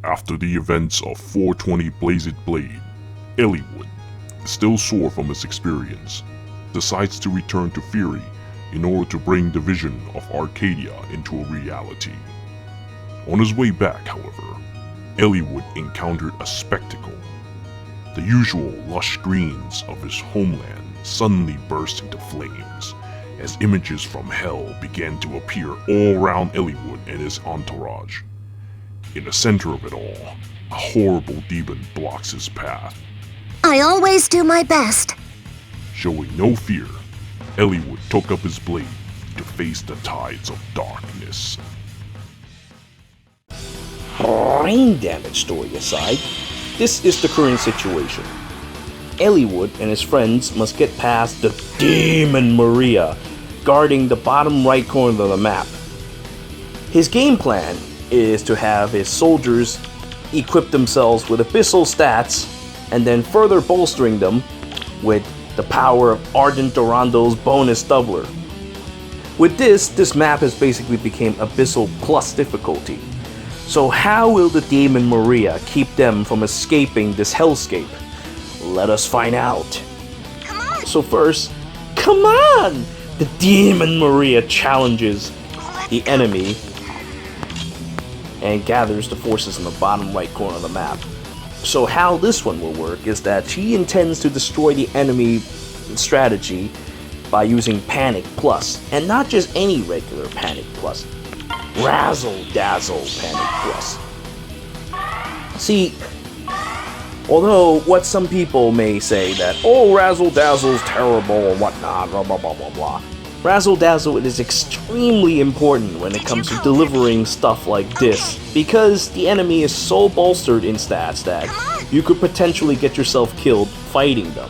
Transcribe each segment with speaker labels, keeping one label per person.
Speaker 1: After the events of 420 Blazed Blade, Eliwood, still sore from his experience, decides to return to Fury in order to bring the vision of Arcadia into a reality. On his way back, however, Eliwood encountered a spectacle. The usual lush greens of his homeland suddenly burst into flames as images from hell began to appear all around Eliwood and his entourage. In the center of it all, a horrible demon blocks his path.
Speaker 2: I always do my best.
Speaker 1: Showing no fear, Eliwood took up his blade to face the tides of darkness.
Speaker 3: Brain damage story aside, this is the current situation. Eliwood and his friends must get past the Demon Maria, guarding the bottom right corner of the map. His game plan is to have his soldiers equip themselves with Abyssal stats and then further bolstering them with the power of Ardent Dorando's bonus doubler. With this map has basically become Abyssal plus difficulty. So how will the Demon Maria keep them from escaping this hellscape? Let us find out.
Speaker 2: Come on.
Speaker 3: So first, come on! The Demon Maria challenges the enemy and gathers the forces in the bottom right corner of the map. So how this one will work is that she intends to destroy the enemy strategy by using Panic Plus, and not just any regular Panic Plus, Razzle Dazzle Panic Plus. See, although what some people may say that, oh, Razzle Dazzle's terrible or whatnot, blah blah blah blah blah. Razzle Dazzle is extremely important when it comes to delivering stuff like this, because the enemy is so bolstered in stats that you could potentially get yourself killed fighting them.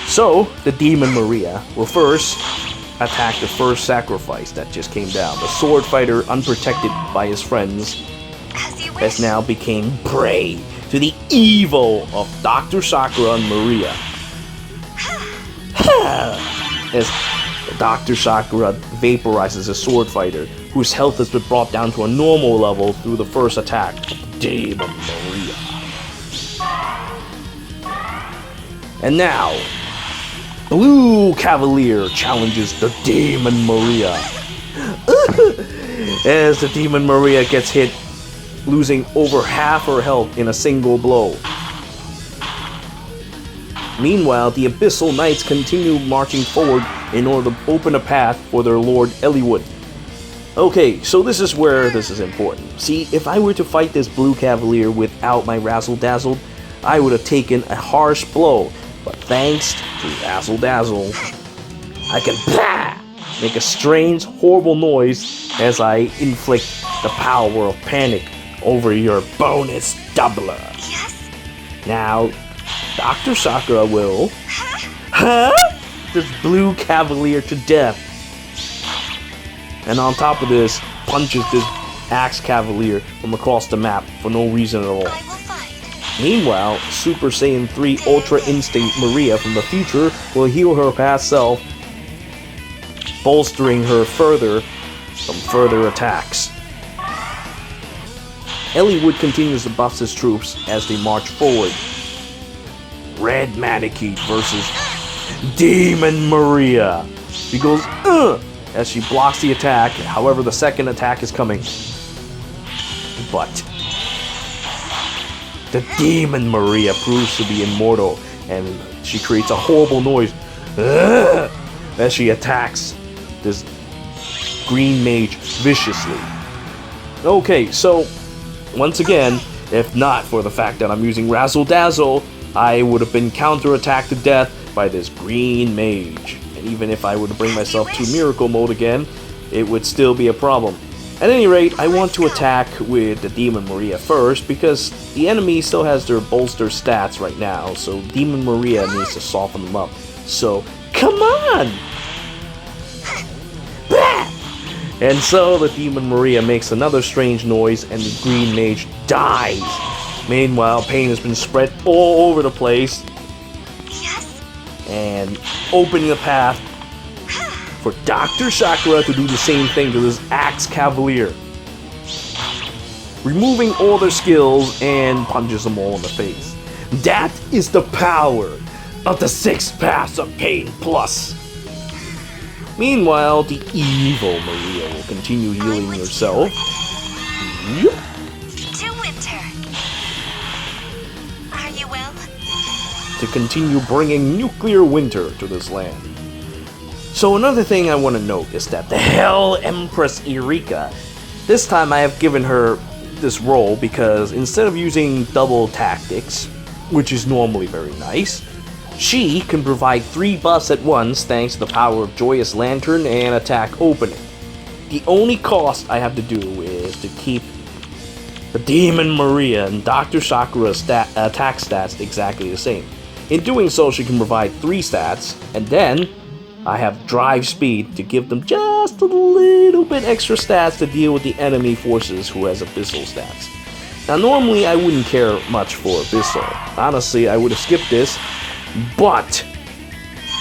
Speaker 3: So, the Demon Maria will first attack the first sacrifice that just came down. The sword fighter, unprotected by his friends, has now become prey to the evil of Dr. Sakura and Maria. As Dr. Sakura vaporizes a sword fighter whose health has been brought down to a normal level through the first attack of Demon Maria. And now, Blue Cavalier challenges the Demon Maria. As the Demon Maria gets hit, losing over half her health in a single blow. Meanwhile, the Abyssal Knights continue marching forward in order to open a path for their Lord Eliwood. Okay, so this is where this is important. See, if I were to fight this Blue Cavalier without my Razzle Dazzle, I would have taken a harsh blow. But thanks to Razzle Dazzle, I can make a strange, horrible noise as I inflict the power of panic over your bonus doubler.
Speaker 2: Yes.
Speaker 3: Now, Dr. Sakura will this Blue Cavalier to death. And on top of this, punches this Axe Cavalier from across the map for no reason at all.
Speaker 2: I will fight.
Speaker 3: Meanwhile, Super Saiyan 3 Ultra Instinct Maria from the future will heal her past self, bolstering her further from further attacks. Eliwood continues to buff his troops as they march forward. Red Manakee versus Demon Maria. She goes, as she blocks the attack, however the second attack is coming. But the Demon Maria proves to be immortal, and she creates a horrible noise as she attacks this green mage viciously. Okay, so once again, if not for the fact that I'm using Razzle Dazzle, I would have been counterattacked to death by this green mage. And even if I were to bring myself to Miracle Mode again, it would still be a problem. At any rate, I want to attack with the Demon Maria first, because the enemy still has their bolster stats right now, so Demon Maria needs to soften them up. So, come on! And so the Demon Maria makes another strange noise and the green mage dies. Meanwhile, pain has been spread all over the place.
Speaker 2: Yes.
Speaker 3: And opening a path for Dr. Sakura to do the same thing to this Axe Cavalier. removing all their skills and punches them all in the face. That is the power of the 6 paths of pain plus. Meanwhile, the evil Maria will continue healing herself. Yep.
Speaker 2: To winter. Are you well?
Speaker 3: To continue bringing nuclear winter to this land. So another thing I want to note is that the Hell Empress Eirika, this time I have given her this role because instead of using double tactics, which is normally very nice, she can provide 3 buffs at once thanks to the power of Joyous Lantern and Attack Opening. The only cost I have to do is to keep the Demon Maria and Dr. Sakura's attack stats exactly the same. In doing so, she can provide 3 stats, and then I have Drive Speed to give them just a little bit extra stats to deal with the enemy forces who has Abyssal stats. Now normally I wouldn't care much for Abyssal. Honestly, I would have skipped this, but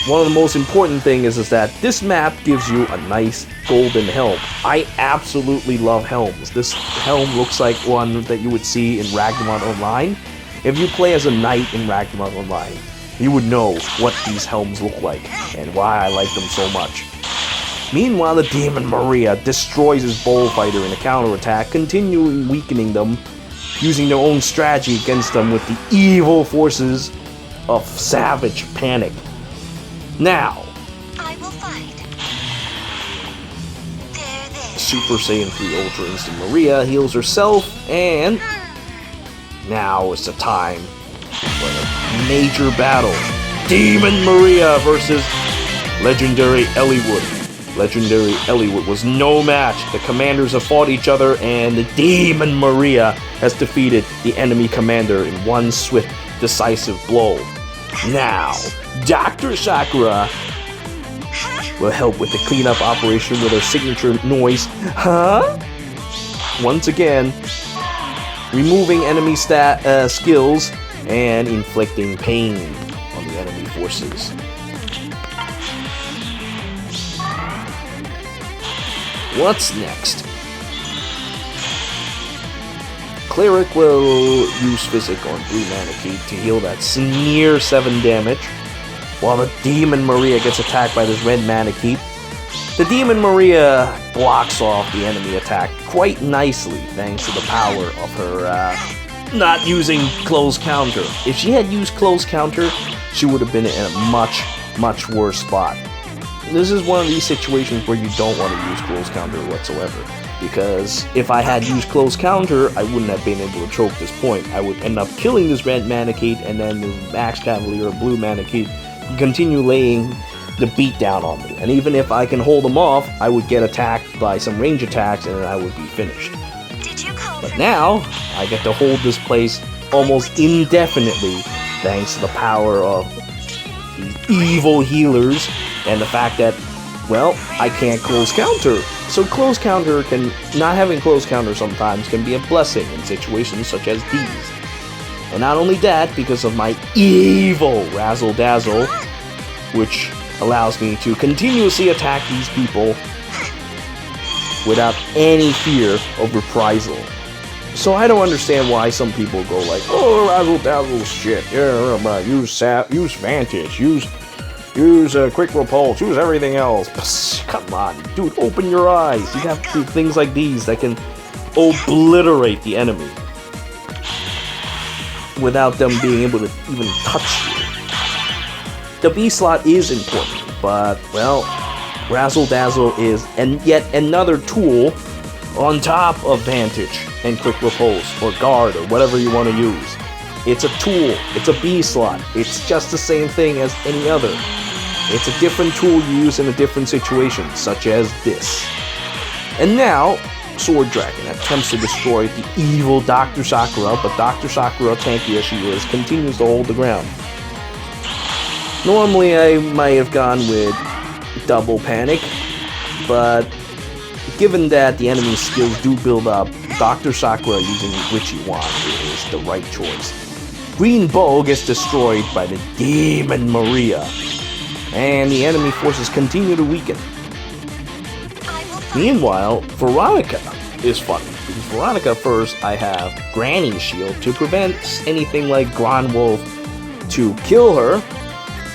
Speaker 3: one of the most important things is that this map gives you a nice golden helm. I absolutely love helms. This helm looks like one that you would see in Ragnarok Online. If you play as a knight in Ragnarok Online, you would know what these helms look like and why I like them so much. Meanwhile, the Demon Maria destroys his bullfighter in a counterattack, continuing weakening them, using their own strategy against them with the evil forces of savage panic. Now,
Speaker 2: I will fight. There.
Speaker 3: Super Saiyan 3 Ultra Instant Maria heals herself, and now is the time for a major battle. Demon Maria versus Legendary Eliwood. Legendary Eliwood was no match. The commanders have fought each other, and the Demon Maria has defeated the enemy commander in one swift, decisive blow. Now, Dr. Sakura will help with the cleanup operation with her signature noise, huh? Once again, removing enemy skills and inflicting pain on the enemy forces. What's next? Cleric will use Physic on Blue Manakee to heal that near 7 damage, while the Demon Maria gets attacked by this red Manakee. The Demon Maria blocks off the enemy attack quite nicely thanks to the power of her not using Close Counter. If she had used Close Counter, she would have been in a much, much worse spot. This is one of these situations where you don't want to use Close Counter whatsoever. Because if I had used Close Counter, I wouldn't have been able to choke this point. I would end up killing this red Manakee, and then this Max Cavalier or blue Manakee continue laying the beat down on me. And even if I can hold them off, I would get attacked by some range attacks, and then I would be finished.
Speaker 2: Did you call
Speaker 3: But
Speaker 2: for
Speaker 3: now, I get to hold this place almost indefinitely thanks to the power of these evil healers and the fact that, well, I can't Close Counter. So Close Counter not having Close Counter sometimes can be a blessing in situations such as these. And not only that, because of my evil Razzle Dazzle, which allows me to continuously attack these people without any fear of reprisal. So I don't understand why some people go like, oh, Razzle Dazzle shit, yeah, use Vantage, use Quick Repulse, use everything else. Psst, come on, dude, open your eyes. You have to do things like these that can obliterate the enemy without them being able to even touch you. The B slot is important, but, well, Razzle Dazzle is yet another tool on top of Vantage and Quick Repulse or Guard or whatever you want to use. It's a tool, it's a B slot, it's just the same thing as any other. It's a different tool you use in a different situation, such as this. And now, Sword Dragon attempts to destroy the evil Dr. Sakura, but Dr. Sakura, tanky as she is, continues to hold the ground. Normally I might have gone with Double Panic, but given that the enemy's skills do build up, Dr. Sakura using Witchy Wand is the right choice. Green Bow gets destroyed by the Demon Maria, and the enemy forces continue to weaken. Meanwhile, Veronica is funny, because Veronica, first, I have Granny's shield to prevent anything like Grand Wolf to kill her.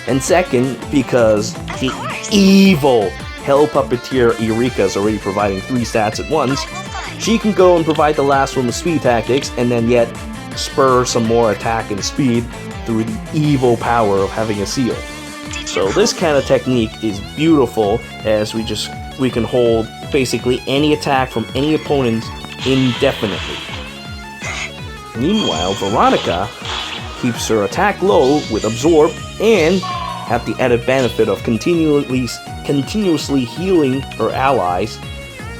Speaker 3: And second, because the evil Hell Puppeteer Eirika is already providing 3 stats at once, she can go and provide the last one with speed tactics, and then yet spur some more attack and speed through the evil power of having a seal. So this kind of technique is beautiful, as we can hold basically any attack from any opponent indefinitely. Meanwhile, Veronica keeps her attack low with Absorb and have the added benefit of continuously healing her allies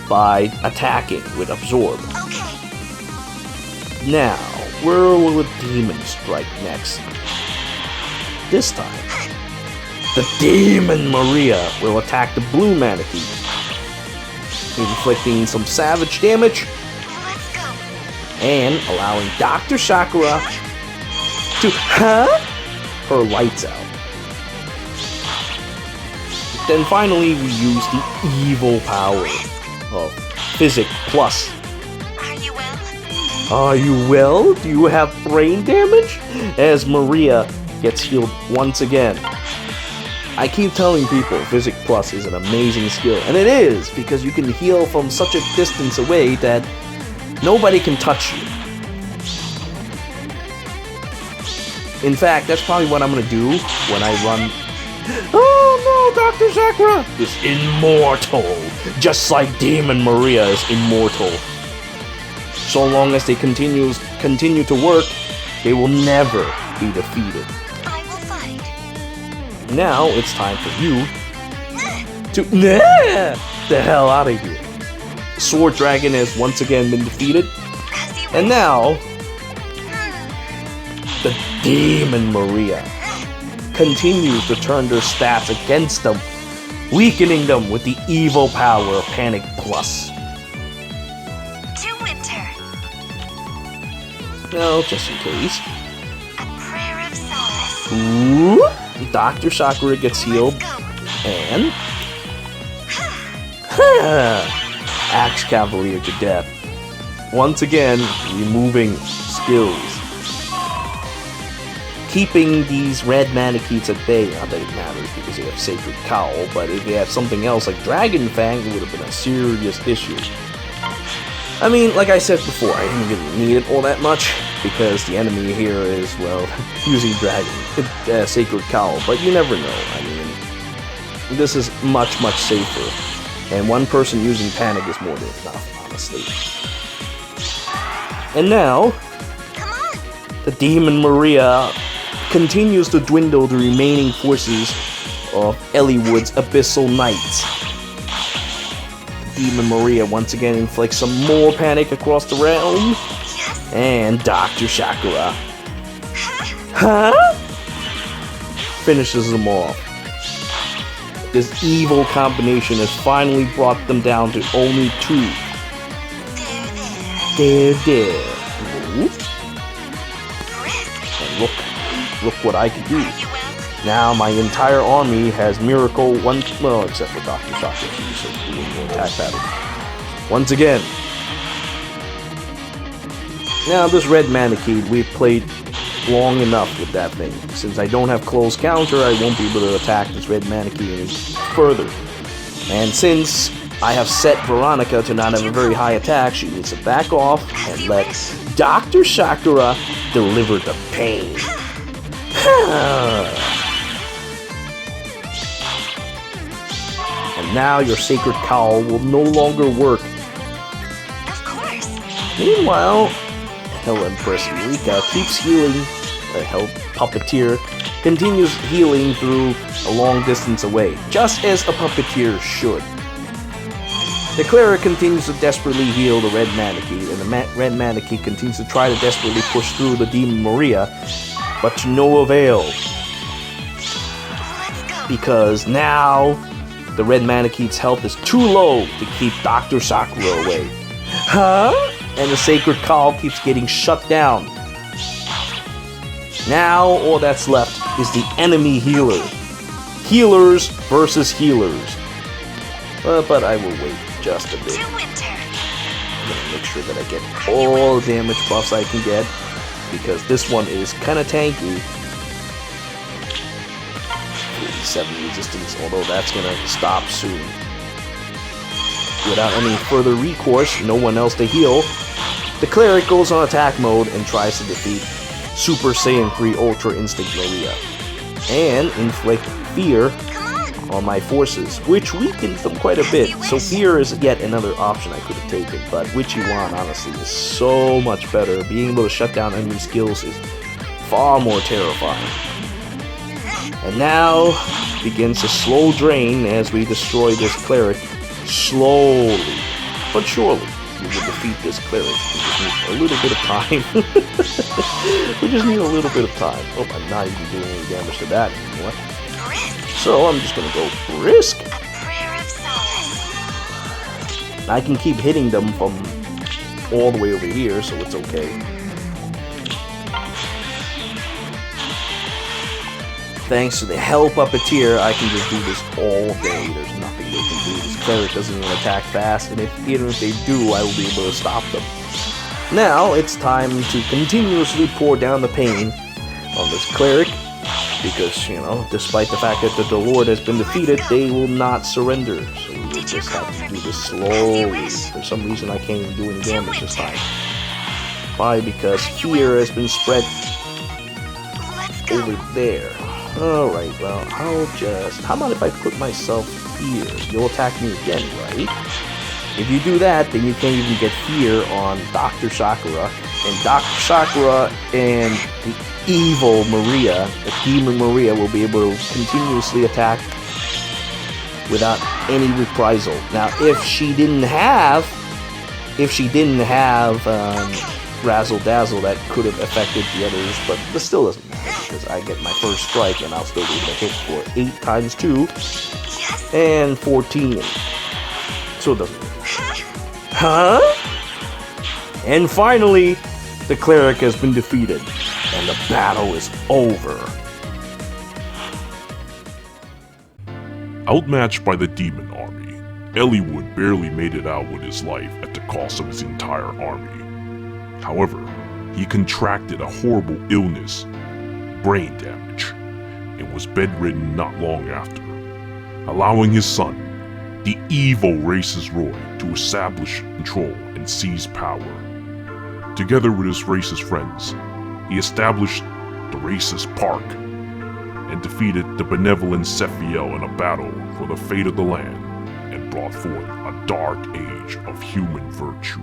Speaker 3: by attacking with Absorb. Now, where will the demon strike next? This time, the Demon Maria will attack the blue manatee, inflicting some savage damage and allowing Dr. Sakura to her lights out. Then finally, we use the evil power of Physic Plus. Are you well? Do you have brain damage? As Maria gets healed once again. I keep telling people Physic Plus is an amazing skill, and it is, because you can heal from such a distance away that nobody can touch you. In fact, that's probably what I'm gonna do when I run. Oh no, Dr. Sakura is immortal, just like Demon Maria is immortal. So long as they continue to work, they will never be defeated.
Speaker 2: I will fight.
Speaker 3: Now it's time for you to the hell out of here. Sword Dragon has once again been defeated, and now the Demon Maria continues to turn their stats against them, weakening them with the evil power of Panic Plus. Now, just in case.
Speaker 2: A prayer of solace.
Speaker 3: Ooh, Dr. Sakura gets healed, and Axe Cavalier to death. Once again, removing skills. Keeping these red Manikeets at bay, not that it matters because they have Sacred Cowl, but if they had something else like Dragon Fang, it would have been a serious issue. I mean, like I said before, I didn't really need it all that much, because the enemy here is, well, using Sacred Cowl, but you never know. I mean, this is much, much safer, and one person using Panic is more than enough, honestly. And now, the Demon Maria continues to dwindle the remaining forces of Eliwood's Abyssal Knights. Demon Maria once again inflicts some more panic across the realm, and Dr. Sakura finishes them off. This evil combination has finally brought them down to only 2. There. And look what I can do. Now my entire army has Miracle well, except for Dr. Sakura, so doing the attack pattern. Once again. Now this red Manakee, we've played long enough with that thing. Since I don't have close counter, I won't be able to attack this red Manakee any further. And since I have set Veronica to not have a very high attack, she needs to back off and let Dr. Sakura deliver the pain. And now your Sacred Cowl will no longer work.
Speaker 2: Of course.
Speaker 3: Meanwhile, Hell Empress Eirika keeps healing. The Hell Puppeteer continues healing through a long distance away, just as a puppeteer should. The Cleric continues to desperately heal the red Manakee, and the red Manakee continues to try to desperately push through the Demon Maria, but to no avail. Because now the red Manakeet's health is too low to keep Dr. Sakura away. And the Sacred Cowl keeps getting shut down. Now all that's left is the enemy healer. Healers versus healers. But I will wait just a bit. make sure that I get all the damage buffs I can get, because this one is kind of tanky. 47 resistance, although that's gonna stop soon. Without any further recourse, no one else to heal, the cleric goes on attack mode and tries to defeat Super Saiyan 3 Ultra Instinct Maria, and inflict fear on my forces, which weakens them quite a bit. So fear is yet another option I could have taken, but Witchy Wand honestly is so much better. Being able to shut down enemy skills is far more terrifying. And now begins a slow drain as we destroy this cleric slowly but surely. We will defeat this cleric. We just need a little bit of time. We just need a little bit of time. Oh, I'm not even doing any damage to that anymore. So I'm just gonna go brisk. I can keep hitting them from all the way over here, so it's okay. Thanks to the Hell Puppeteer, I can just do this all day. There's nothing they can do. This cleric doesn't even attack fast, and even if they do, I will be able to stop them. Now, it's time to continuously pour down the pain on this cleric, because, you know, despite the fact that the Lord has been defeated, they will not surrender. So we will just have to do this slowly. For some reason, I can't even do any damage this time. Why? Because fear has been spread over there. Alright, well, how about if I put myself here? You'll attack me again, right? If you do that, then you can't even get fear on Dr. Sakura. And Dr. Sakura and the evil Maria, the demon Maria, will be able to continuously attack without any reprisal. Now, if she didn't have Razzle Dazzle, that could have affected the others, but this still doesn't matter, because I get my first strike and I'll still be able to hit for 8 times 2 and 14. So it doesn't matter. Huh? And finally, the cleric has been defeated, and the battle is over.
Speaker 1: Outmatched by the demon army, Eliwood barely made it out with his life at the cost of his entire army. However, he contracted a horrible illness, brain damage, and was bedridden not long after, allowing his son, the evil racist Roy, to establish control and seize power. Together with his racist friends, he established the racist park and defeated the benevolent Sephiel in a battle for the fate of the land, and brought forth a dark age of human virtue.